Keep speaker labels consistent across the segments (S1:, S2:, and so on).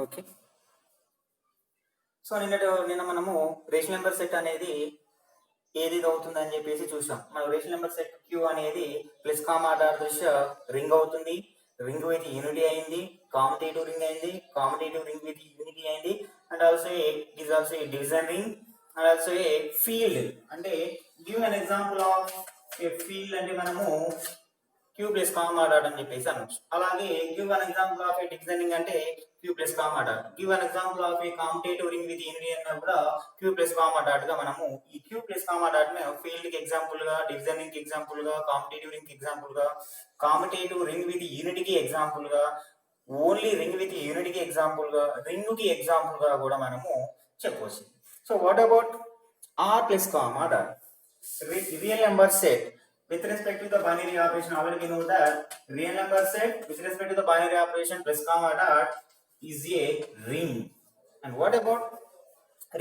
S1: Okay. So నిన్న మనము rational number set అనేది ఏది అవుతుంది అని చెప్పేసి చూసాం. మన రేషనల్ నెంబర్ సెట్ క్యూ అనేది ప్లస్ కామా డాట్ దృష్ట్యా రింగ్ అవుతుంది. రింగ్ విత్ యూనిటీ అయింది, కాంపిటేటివ్ రింగ్ అయింది, కాంపిటేటివ్ రింగ్ విత్ యూనిటీ అయింది, and also it is also a division ring and also a field. అంటే give an example of a field అంటే మనము queue plus comma dot అని చెప్పేసి అనొచ్చు. అలాగే give an example of a division ring అంటే Q plus comma dot. Give an example of a commutative ring with unity అన్నా కూడా క్యూ ప్లస్ కామా డాట్ గా మనము ఈ క్యూ ప్లస్ కామా డాట్ ని ఫీల్డ్ కి ఎగ్జాంపుల్ గా, డివిజన్ రింగ్ కి ఎగ్జాంపుల్ గా, కాంపిటేటివ్ రింగ్ కి ఎగ్జాంపుల్ గా, కాంపిటేటివ్ రింగ్ విత్ యూనిటీ కి ఎగ్జాంపుల్ గా, ఓన్లీ రింగ్ విత్ యూనిటీ కి ఎగ్జాంపుల్ గా, రింగ్ కి ఎగ్జాంపుల్ గా కూడా మనము చెప్పవచ్చు. So what about R plus comma dot? Real number set with respect to the binary operation, already we know that real number set with respect to the binary operation plus comma dot is a ring. And what about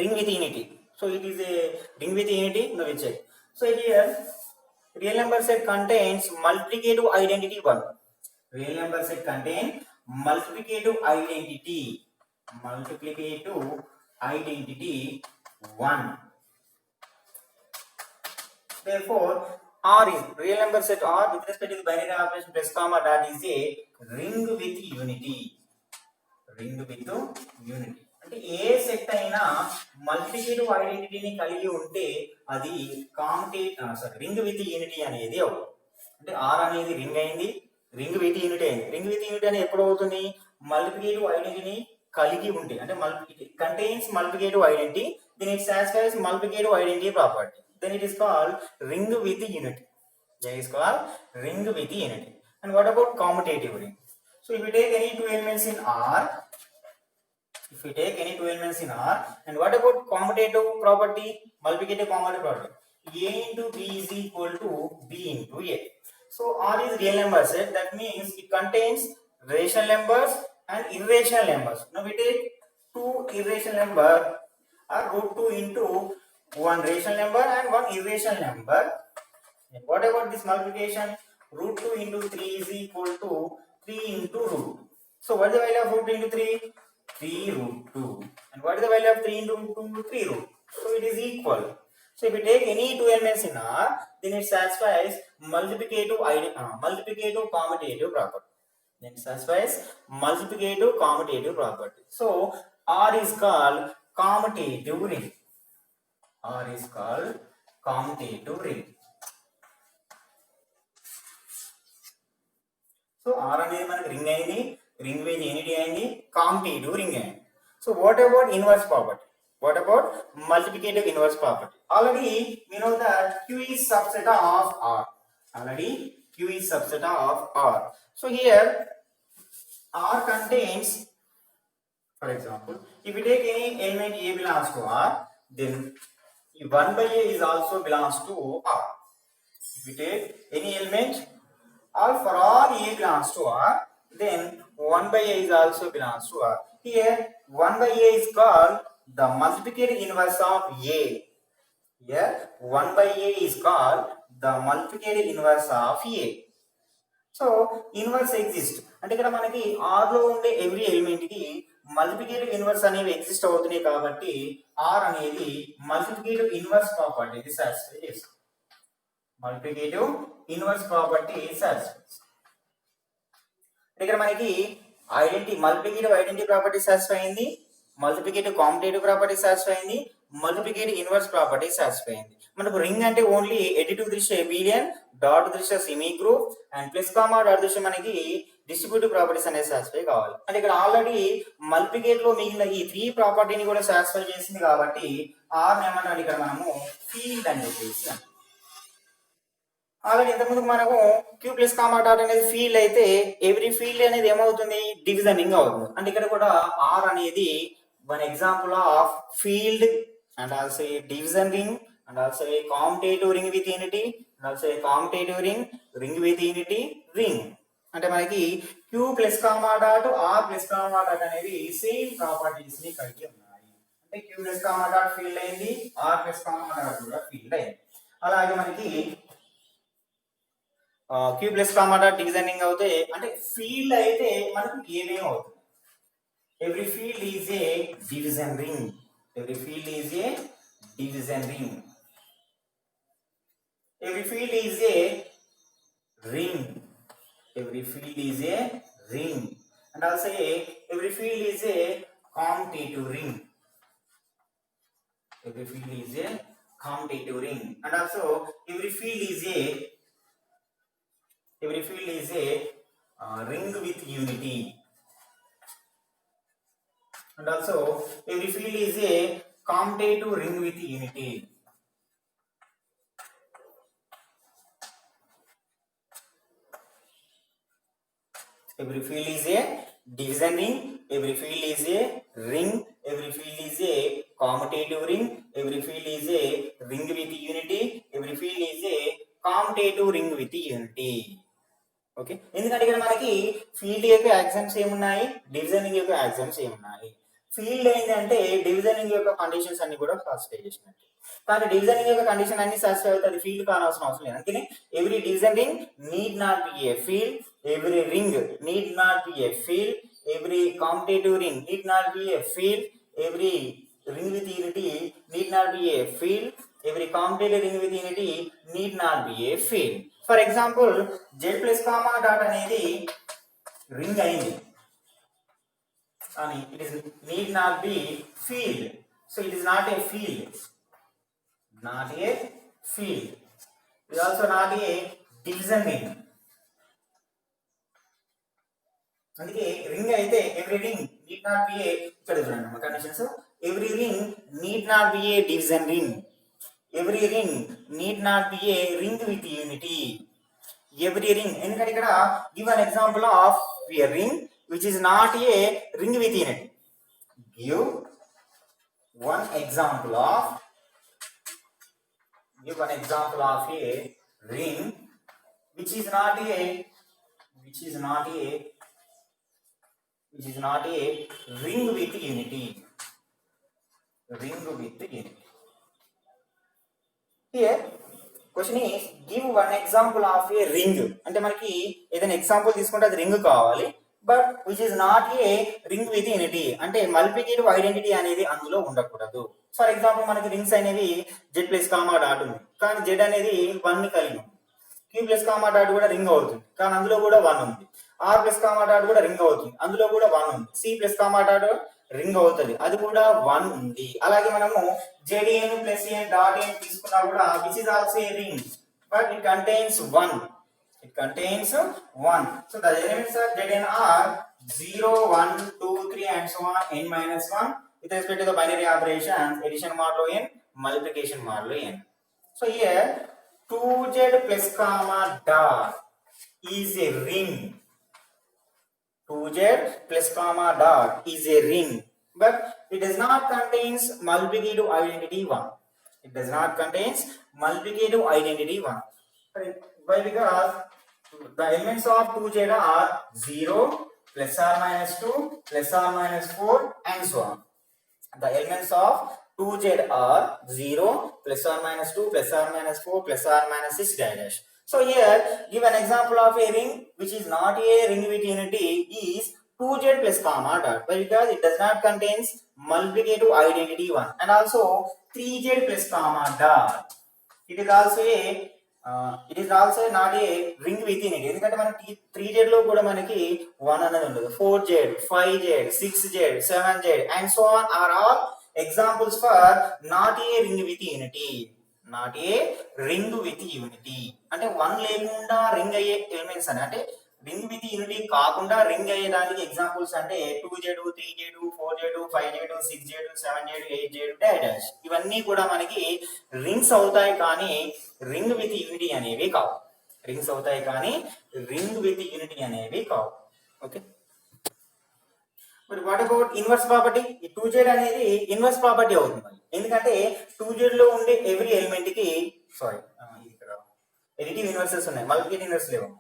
S1: ring with unity? So it is a ring with unity. Now we check. So here real number set contains multiplicative identity 1. Real number set contain multiplicative identity 1. Therefore, R is real number set R with respect to the binary operation plus comma dot is a ring with unity. Ring with unity. అంటే ఏ set అయినా multiplicative ఐడెంటిటీని కలిగి ఉంటే అది ring with unity అనేది అవుతుంది. అంటే are అనేది ring అయింది, రింగ్ విత్ యూనిటీ అయింది. రింగ్ విత్ యూనిటీ అనేది ఎప్పుడు అవుతుంది? మల్టిప్లికేటివ్ ఐడెంటిటీని కలిగి ఉంటే, అంటే contains multiplicative identity, then it satisfies multiplicative identity property. Then it is called ring with unity. That is called ring with unity. And what about commutative ring? So if we take any two elements in R, and what about commutative property, multiplicative commutative property? A into B is equal to B into A. So R is real number set. That means it contains rational numbers and irrational numbers. Now we take two irrational number are root 2 into one rational number and one irrational number. And what about this multiplication? Root 2 into 3 is equal to 3 into root 2. So what is the value of root into 3? 3 root 2. And what is the value of 3 into 2? 3 root 2. So it is equal. So if we take any two elements in R, then it satisfies multiplicative commutative property. Then it satisfies multiplicative commutative property. So R is called commutative ring. R is called commutative ring. So R అనేది మనకి ring అయింది, ring with unity అయింది, commutative ring అయింది. So what about inverse property? What about multiplicative inverse property? Already we know that Q is subset of R. So here R contains, for example, if we take any element A belongs to R, then 1 by A is also belongs to R. If we take any element or for all A belongs to R, then 1 by A is also belongs to R. Here 1 by A is called the multiplicative inverse of A. Here 1 by A is called the multiplicative inverse of A. So inverse exist అంటే ఇక్కడ మనకి are లో ఉండే every element కి multiplicative inverse అనేవి exist అవుతున్నాయి కాబట్టి are అనేది మల్టిప్లికేటివ్ ఇన్వర్స్ ప్రాపర్టీ సాటిస్ఫై చేస్తుంది. Multiplicative inverse property satisfies. ఇక్కడ మనకి మల్టిప్లికేటివ్ ఐడెంటిటీ ప్రాపర్టీ సాటిస్ఫై అయింది, మల్టిప్లికేటివ్ కాంపిటేటివ్ ప్రాపర్టీ సాటిస్ఫై అయింది, మల్టిప్లికేటివ్ ఇన్వర్స్ ప్రాపర్టీ సాటిస్ఫై అయింది. మనకు రింగ్ అంటే ఓన్లీ ఎడిటివ్ దృష్ట్యా ఎబిలియన్, డాట్ దృష్ట్యా semi group and plus comma dot దృష్ట్యా మనకి డిస్ట్రిబ్యూటివ్ ప్రాపర్టీస్ అనేది సాటిస్ఫై కావాలి. అంటే ఇక్కడ ఆల్రెడీ మల్టిప్లికేట్ లో మిగిలిన ఈ 3 ప్రాపర్టీని కూడా సాటిస్ఫై చేసింది కాబట్టి ఆర్ ఏమన్నాడు ఇక్కడ మనము ఫీల్డ్ అని చెప్పేసి. ఆల్రెడీ ఇంతకుముందు మనము క్యూ ప్లస్ కామా డాట్ అనేది ఫీల్డ్ అయితే ఎవ్రీ ఫీల్డ్ అనేది ఏమవుతుంది? డివిజన్ రింగ్ అవుతుంది. అంటే ఇక్కడ కూడా ఆర్ అనేది one example of field and also a division ring and also a commutative ring with unity and also a commutative ring with unity ring. అంటే మనకి q plus comma dot r plus comma dot అనేది same properties ని కలిగి ఉన్నాయి. అంటే q plus comma dot field అయింది, r plus comma dot కూడా field అయింది. అలాగే మనకి q plus comma dot division ring అవుతే అంటే ఫీల్డ్ అయితే మనకు ఏమేమి అవుతుంది? Every field is a division ring. Every field is a division ring. Every field is a ring. Every field is a ring. And also every field is a commutative ring. Every field is a commutative ring. And also every field is a ring with unity. And also every field is a commutative ring with unity. Every field is a division ring. Every field is a ring. Every field is a commutative ring. Every field is a ring with unity. Every field is a commutative ring with unity. Okay, ఎందుకంటే ఇక్కడ మనకి field యొక్క యాక్సిమ్స్ ఏమున్నాయి, డివిజనింగ్ యొక్క యాక్సిమ్స్ ఏమున్నాయి. Field ఏంటంటే డివిజనింగ్ యొక్క conditions అన్ని కూడా సాటిస్ఫై చేసినట్టు, కానీ డివిజనింగ్ యొక్క కండిషన్ అన్ని సాటిస్ఫై అవుతుంది, ఫీల్డ్ కావాల్సిన అవసరం లేదు. అందుకని every division ring need not be A field, every ring need not be A field, every competitive ring need not be A field, every ring with unity need not be a field, every commutative ring with unity need not be a field. For example, z plus comma dot అనేది ring అయింది కానీ it is need not be field, so it is not a field, not a field. It is also not a division ring. అందుకే ring అయితే every ring need not be a, ఇక్కడ చూడండి conditions, every ring need not be a division ring, every ring need not be a ring with unity. Every ring ఎందుకంటే ఇక్కడ give an example of a ring which is not a ring with unity. Give one example of a ring which is not a ring with unity. Ring with unity. Here question is give one example of a ring. అంటే మనకి ఏదైనా example తీసుకుంటే అది ring కావాలి, but which is not a ring with unity, అంటే multiplicative identity అనేది అందులో ఉండకూడదు. ఫర్ ఎగ్జాంపుల్ మనకి రింగ్స్ అనేవి z ప్లస్ కామా డాట్ ఉంది, కానీ z అనేది 1 ని కలిగి ఉంది. q ప్లస్ కామా డాట్ కూడా రింగ్ అవుతుంది, కానీ అందులో కూడా 1 ఉంది. r ప్లస్ కామా డాట్ కూడా రింగ్ అవుతుంది, అందులో కూడా 1 ఉంది. c plus comma dot ring అవుతుంది, అది కూడా 1 ఉంది. అలాగే మనము jn plus n dot n తీసుకున్నా కూడా which is also a ring, but it contains 1. So the elements of Zn are 0, 1, 2, 3 and so on n minus 1 with respect to the binary operations addition modulo n, multiplication modulo n. So here 2z plus comma dot is a ring. 2z plus comma dot is a ring, but it does not contains multiplicative identity 1. It does not contains multiplicative identity 1. Why? Because the elements of 2z are 0, plus or minus 2, plus or minus 4 and so on. The elements of 2z are 0, plus or minus 2, plus or minus 4, plus or minus 6 dash. So here give an example of a ring which is not a ring with unity is 2z plus comma dot, because it does not contains multiplicative identity 1, and also 3z plus comma dot. It is also not a ring within it, ఎందుకంటే మనకి 3z లో కూడా మనకి 1 అనేది ఉండదు. 4z, 5z, 6z, 7z and so on are all examples for not a ring with unity. అంటే 1 లేకుండా ring అయ్యే ఎలిమెంట్స్ అని, అంటే రింగ్ విత్ యూనిటీ కాకుండా రింగ్ అయ్యేదానికి ఎగ్జాంపుల్స్ అంటే 2z, 3z, 4z, 5z, 6z, 7z, 8z dash, ఇవన్నీ కూడా మనకి రింగ్స్ అవుతాయి కానీ రింగ్ విత్ యూనిటీ అనేవి కావు. ఓకే, మరి వాట్ అబౌట్ ఇన్వర్స్ ప్రాపర్టీ? ఈ 2z అనేది ఇన్వర్స్ ప్రాపర్టీ అవుతుంది, ఎందుకంటే 2z లో ఉండే ఎవ్రీ ఎలిమెంట్ కి ఇక్కడ ఎడిటివ్ ఇన్వర్సెస్ ఉన్నాయి, మల్టిప్లికేటివ్ ఇన్వర్స్ లేవు.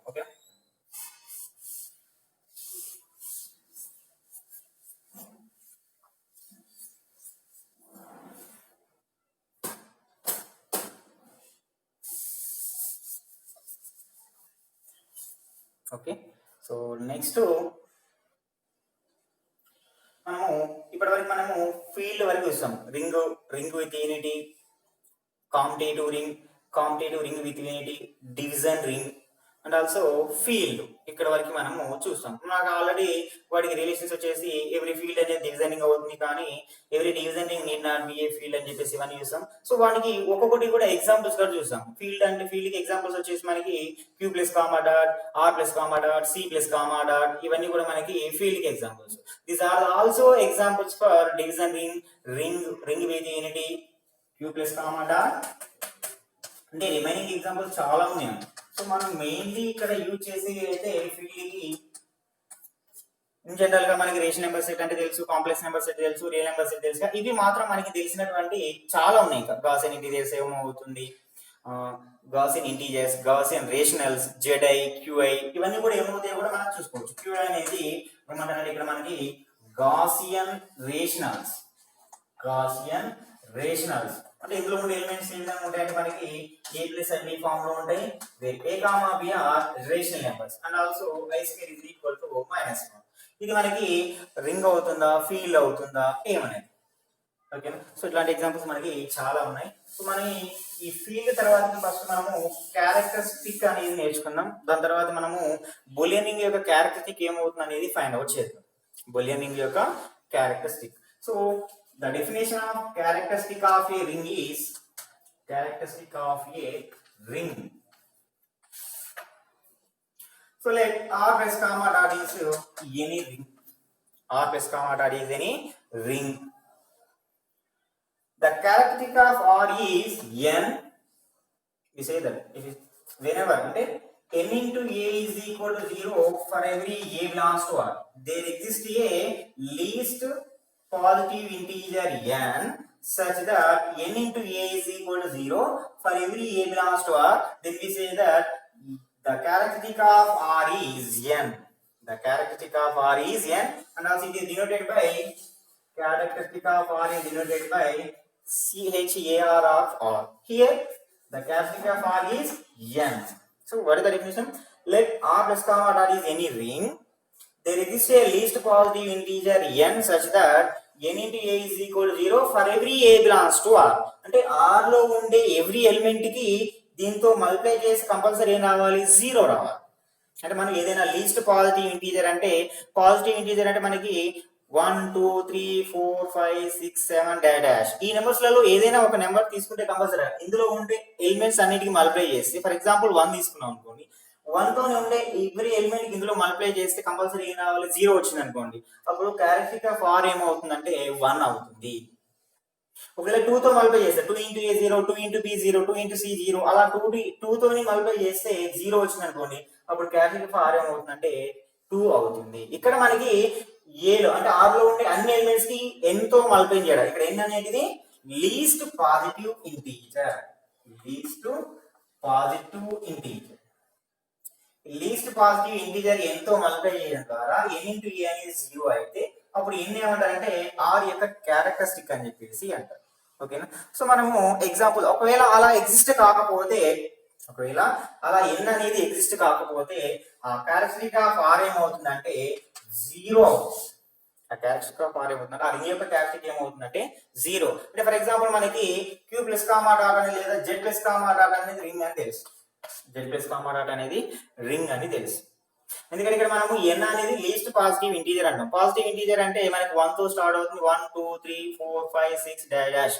S1: ఓకే, సో నెక్స్ట్ ఇప్పటి వరకు మనము ఫీల్డ్ వరకు చూస్తాం. Ring with unity, competitive ring with unity, division ring and also field. ఇక్కడ వరకు మనము చూస్తాం. నాకు ఆల్రెడీ వాటికి రిలేషన్స్ వచ్చేసి ఎవ్రీ ఫీల్డ్ అనేది డివిజన్ రింగ్ అవుతుంది, కానీ every division ring need not be A field అని చెప్పేసి ఇవన్నీ చూస్తాం. సో వాటికి ఒక్కొక్కటి కూడా ఎగ్జాంపుల్స్ కూడా చూస్తాం. ఫీల్డ్ అంటే ఫీల్డ్ కి ఎగ్జాంపుల్స్ వచ్చేసి మనకి Q plus comma dot, R plus comma dot, C plus comma dot, ఇవన్నీ కూడా మనకి ఫీల్డ్ కి examples. These are also examples for division ring with unity, Q plus comma dot. అంటే రిమైనింగ్ ఎగ్జాంపుల్స్ చాలా ఉన్నాయి. సో మనం మెయిన్లీ ఇక్కడ use చేసి అయితే ఫీల్డ్ కి ఇన్ జనరల్ గా మనకి రేషనల్ నెంబర్ సెట్ అంటే తెలుసు, కాంప్లెక్స్ నెంబర్ సెట్ తెలుసు, రియల్ నెంబర్ సెట్ తెలుసు. ఇవి మాత్రం మనకి తెలిసినటువంటి చాలా ఉన్నాయి. ఇంకా గాసియన్ ఇంటీజర్స్ ఏమవుతుంది, Gaussian integers, Gaussian rationals, ZI, QI, ఇవన్నీ కూడా ఏమవుతాయో కూడా మనం చూసుకోవచ్చు. క్యూఐ అనేది ఏమంటారంటే ఇక్కడ మనకి గాసియన్ రేషనల్స్ అంటే ఇందులో ఉండే ఎలిమెంట్స్ ఏ విధంగా ఉంటాయంటే మనకి A ప్లస్ B ఫామ్ లో ఉంటాయి. A comma B are rational numbers and also I square is equal to -1. ఇది మనకి రింగ్ అవుతుందా, ఫీల్డ్ అవుతుందా ఏమనేది. ఓకేనా. సో ఇట్లాంటి ఎగ్జాంపుల్స్ మనకి చాలా ఉన్నాయి. సో మనం ఈ ఫీల్డ్ తర్వాత ఫస్ట్ మనము క్యారెక్టరిస్టిక్ అనేది నేర్చుకుందాం. దాని తర్వాత మనము బూలియనింగ్ యొక్క క్యారెక్టరిస్టిక్ ఏమవుతుంది అనేది ఫైండ్ అవుట్ చేద్దాం. బూలియనింగ్ యొక్క characteristic. So the definition of characteristic of a ring is so let R plus comma dot is any ring. R plus comma dot is any ring. The characteristic of R is n. We say that if it, whenever n into A is equal to 0 for every A belongs to R, there exists a least positive integer n such that n into A is equal to 0 for every A belongs to R. Then we say that the characteristic of R is n. The characteristic of R is n, and also it is denoted by characteristic of R is denoted by CHAR of R. Here the characteristic of R is n. So what is the definition? Let R plus comma dot is any ring. There exists a least positive integer n such that n into A is equal to 0 for every A belongs to R. అంటే R లో ఉండే every element కి దీంతో multiply చేసి compulsory ఏం రావాలి, 0 రావాలి. అంటే మనం ఏదైనా లీస్ట్ పాజిటివ్ ఇంటీజర్ అంటే మనకి 1 2 3 4 5 6 7 డాష్ ఈ నెంబర్స్ లలో ఏదైనా ఒక నెంబర్ తీసుకుంటే కంపల్సరీ ఇందులో ఉండే ఎలిమెంట్స్ అన్నిటికి మల్టిప్లై చేస్తే, ఫర్ ఎగ్జాంపుల్ 1 తీసుకున్నాం అనుకోండి, 1 తోనే ఉండే ఎవ్రీ ఎలిమెంట్ ఇందులో మల్టిప్లై చేస్తే కంపల్సరీ ఏం రావాలి, 0 వచ్చింది అనుకోండి. అప్పుడు క్యారెక్టరిస్టిక్ ఆఫ్ R ఏమవుతుందంటే 1 అవుతుంది. ఒకవేళ 2 తో మల్టిప్లై చేస్తే 2 into A 0, 2 into B 0, 2 into C 0, అలా 2 తోని మల్టిప్లై చేస్తే 0 వచ్చింది అనుకోండి. అప్పుడు క్యారెక్టరిస్టిక్ ఆఫ్ R ఏమవుతుందంటే 2 అవుతుంది. ఇక్కడ మనకి A లో అంటే R లో ఉండే అన్ని ఎలిమెంట్స్ కి n తో మల్టిప్లై చేయడం. ఇక్కడ n అనేది least positive integer. Least positive integer n తో మల్టిప్లై చేయడం ద్వారా n into A అనేది 0 అయితే అప్పుడు n ఏమంటారంటే R యొక్క క్యారెక్టరిస్టిక్ అని చెప్పేసి అంటారు. ఓకేనా. సో మనము ఎగ్జాంపుల్ ఒకవేళ అలా ఎగ్జిస్ట్ కాకపోతే, n అనేది ఎగ్జిస్ట్ కాకపోతే ఆ క్యారెక్టరిస్టిక్ ఆఫ్ R ఏమవుతుందంటే 0 అవుతుంది. ఆ క్యారెక్టరిస్టిక్ ఆఫ్ R ఏమవుతుందంటే ఆ రింగ్ యొక్క క్యారెక్టరిస్టిక్ ఏమవుతుందంటే 0. అంటే ఫర్ ఎగ్జాంపుల్ మనకి Q ప్లస్ కామా డాట్ అని లేదా Z ప్లస్ కామా డాట్ అనేది రింగ్ అని తెలుసు. Z ప్లస్ కామా డాట్ అనేది రింగ్ అని తెలుసు. ఎందుకంటే ఇక్కడ మనము n అనేది లీస్ట్ పాజిటివ్ ఇంటీజర్ అంటాం. పాజిటివ్ ఇంటీజర్ అంటే మనకి 1 తో స్టార్ట్ అవుతుంది, 1 2 3 4 5 6 డాష్.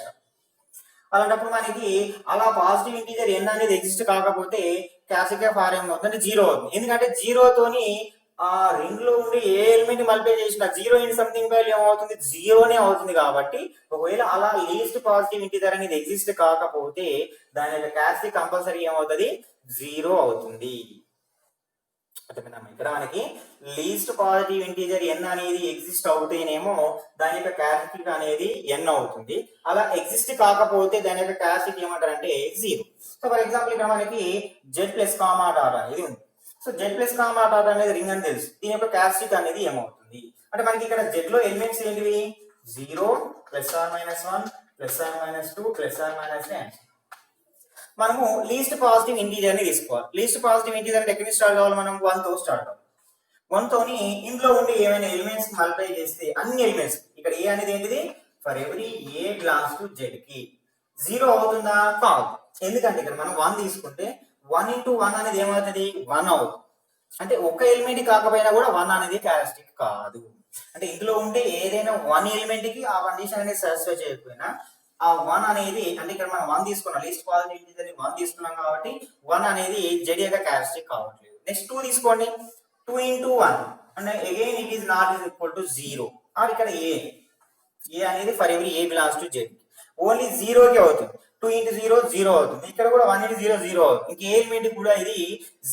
S1: అలాంటప్పుడు మనకి అలా పాజిటివ్ ఇంటీజర్ n అనేది ఎగ్జిస్ట్ కాకపోతే క్యారెక్టరిస్టిక్ ఆఫ్ R ఏమవుతుందంటే 0 అవుతుంది. ఎందుకంటే 0 తోని ఆ రింగ్ లో ఉండి ఏ ఎలిమెంట్ మల్టిప్లై చేసినా 0 ఇన్ సంథింగ్ వాల్యూ ఏమవుతుంది, 0నే అవుతుంది. కాబట్టి ఒకవేళ అలా లీస్ట్ పాజిటివ్ ఇంటీజర్ అనేది ఎగ్జిస్ట్ కాకపోతే దాని యొక్క క్యారెక్టరిస్టిక్ కంపల్సరీ ఏమవుతుంది, 0 అవుతుంది. ఇక్కడ మనకి లీస్ట్ పాజిటివ్ ఇంటీజర్ n అనేది ఎగ్జిస్ట్ అవుతేనేమో దాని యొక్క క్యారెక్టరిస్టిక్ అనేది n అవుతుంది. అలా ఎగ్జిస్ట్ కాకపోతే దాని యొక్క క్యారెక్టరిస్టిక్ ఏమంటారంటే 0. సో ఫర్ ఎగ్జాంపుల్ ఇక్కడ మనకి Z ప్లస్ కామా డాట్ అనేది ఉంది. So Z plus comma dot అనేది రింగ్ అని తెలుసు. దీని యొక్క క్యారెక్టరిస్టిక్ అనేది ఏమవుతుంది అంటే మనకి ఇక్కడ Z లో ఎలిమెంట్స్ ఏంటివి, 0 +or-1 +or-2 +or-n. మనము లీస్ట్ పాజిటివ్ ఇంటీజర్ ని తీసుకోవాలి. లీస్ట్ పాజిటివ్ ఇంటీజర్ అంటే ఎక్కడి నుంచి స్టార్ట్ కావాలి, మనం 1 తో స్టార్ట్ కావాలి. 1 తోని ఇందులో ఉండి ఏమైనా ఎలిమెంట్స్ మల్టిప్లై చేస్తే అన్ని ఎలిమెంట్స్ ఇక్కడ ఏ అనేది ఏంటిది for every a belongs to Z కి 0 అవుతుందా కాదు. ఎందుకంటే ఇక్కడ మనం 1 తీసుకుంటే 1 into 1 అనేది ఏమవుతుంది 1 అవుతుంది. అంటే ఒక ఎలిమెంట్ కాకపోయినా కూడా 1 అనేది క్యారెక్టరిస్టిక్ కాదు. అంటే ఇందులో ఉంటే ఏదైనా 1 ఎలిమెంట్ కి ఆ కండిషన్ అనేది సాటిస్ఫై చేయకపోయినా ఆ 1 అనేది అంటే ఇక్కడ మనం 1 తీసుకున్నాం లీస్ట్ క్వాలిటీ ఇంటిజర్ 1 తీసుకున్నాం కాబట్టి 1 అనేది జెడ్ యొక్క క్యారెక్టరిస్టిక్ కావట్లేదు. నెక్స్ట్ 2 తీసుకోండి 2 into 1 అంటే again it is not is equal to 0 or ఇక్కడ ఏ అనేది for every a belongs to Z only 0 కి అవుతుంది. 2 into 0 0 అవుతుంది. ఇక్కడ కూడా 1 into 0 0 అవుతుంది. ఇంక ఏ ఎలిమెంట్ కూడా ఇది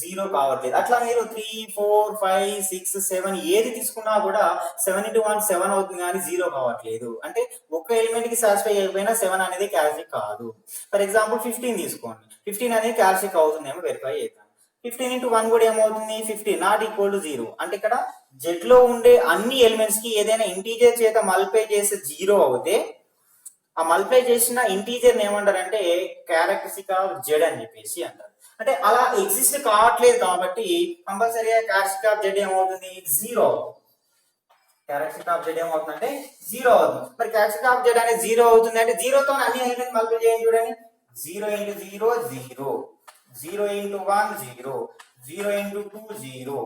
S1: 0 కావట్లేదు. అట్లా మీరు 3 4 5 6 7 ఏది తీసుకున్నా కూడా 7 into 1 7 అవుతుంది కానీ 0 కావట్లేదు. అంటే ఒక ఎలిమెంట్ కి సాటిస్ఫై అయిపోయినా 7 అనేది క్యారెక్టరిస్టిక్ కాదు. ఫర్ ఎగ్జాంపుల్ 15 తీసుకోండి 15 అనేది క్యారెక్టరిస్టిక్ అవుతుందేమో వెరిఫై చేద్దాం. 15 into 1 కూడా ఏమవుతుంది 15 నాట్ ఈక్వల్ టు 0. అంటే ఇక్కడ జెడ్ లో ఉండే అన్ని ఎలిమెంట్స్ కి ఏదైనా ఇంటీజర్ చేత మల్టిప్లై చేస్తే 0 అవుతే ఆ మల్టిప్లై చేసిన ఇంటీజర్ ఏమంటారంటే క్యారెక్టరిస్టిక్ ఆఫ్ జెడ్ అని చెప్పేసి అంటారు. అంటే అలా ఎగ్జిస్ట్ కావట్లేదు కాబట్టి కంపల్సరీగా క్యారెక్టరిస్టిక్ ఆఫ్ జెడ్ ఏమవుతుంది 0 అవుతుంది. క్యారెక్టరిస్టిక్ ఆఫ్ జెడ్ ఏమవుతుందంటే 0 అవుతుంది. మరి క్యారెక్టరిస్టిక్ ఆఫ్ జెడ్ అనేది 0 అవుతుంది అంటే 0 తో అన్ని ఎలిమెంట్స్ మల్టిప్లై చేయండి చూడండి 0 into 0 0 0 into 1 0 0 into 2 0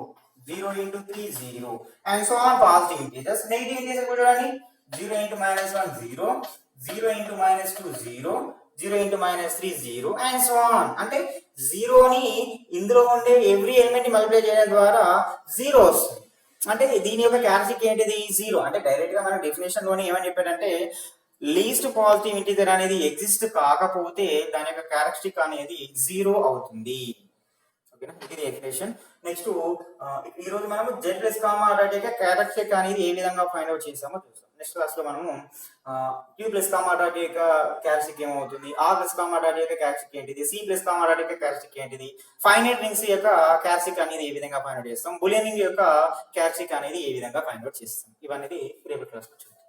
S1: 0 into 3 0 and so on positive integers. Negative integers కూడా చూడండి 0 into -1 0 0 into -2 0 0 into -3 0 and so on. అంటే 0 ని ఇందులో ఉండే ఎవ్రీ ఎలిమెంట్ ని మల్టిప్లై చేయడం ద్వారా 0 వస్తుంది. అంటే దీని యొక్క క్యారెక్టరిస్టిక్ ఏంటిది 0. అంటే డైరెక్ట్ గా మన డెఫినేషన్ లోనే ఏమని చెప్పాడంటే లీస్ట్ పాజిటివ్ ఇంటిజర్ అనేది ఎగ్జిస్ట్ కాకపోతే దాని యొక్క క్యారెక్టరిస్టిక్ అనేది 0 అవుతుంది. ఓకేనా ఇది డెఫినేషన్. నెక్స్ట్ ఈ రోజు మనము జెడ్ ప్లస్ కామా డాట్ యొక్క క్యారెక్టరిస్టిక్ అనేది ఏ విధంగా ఫైండ్ అవుట్ చేసామో చూస్తాం. నెక్స్ట్ క్లాస్ లో మనము క్యూ ప్లస్ కామా డాట్ యొక్క క్యారెక్టరిస్టిక్ ఏమవుతుంది, ఆర్ ప్లస్ కామా డాట్ యొక్క క్యారెక్టరిస్టిక్ ఏంటిది, సి ప్లస్ కామా డాట్ యొక్క క్యారెక్టరిస్టిక్ ఏంటిది, ఫైనైట్ రింగ్స్ యొక్క క్యారెక్టరిస్టిక్ అనేది ఏ విధంగా ఫైండ్ అవుట్ చేస్తాం, బూలియన్ రింగ్ యొక్క క్యారెక్టరిస్టిక్ అనేది ఏ విధంగా ఫైండ్ అవుట్ చేస్తాం, ఇవన్నీ రేపటి క్లాస్ లో చూద్దాం.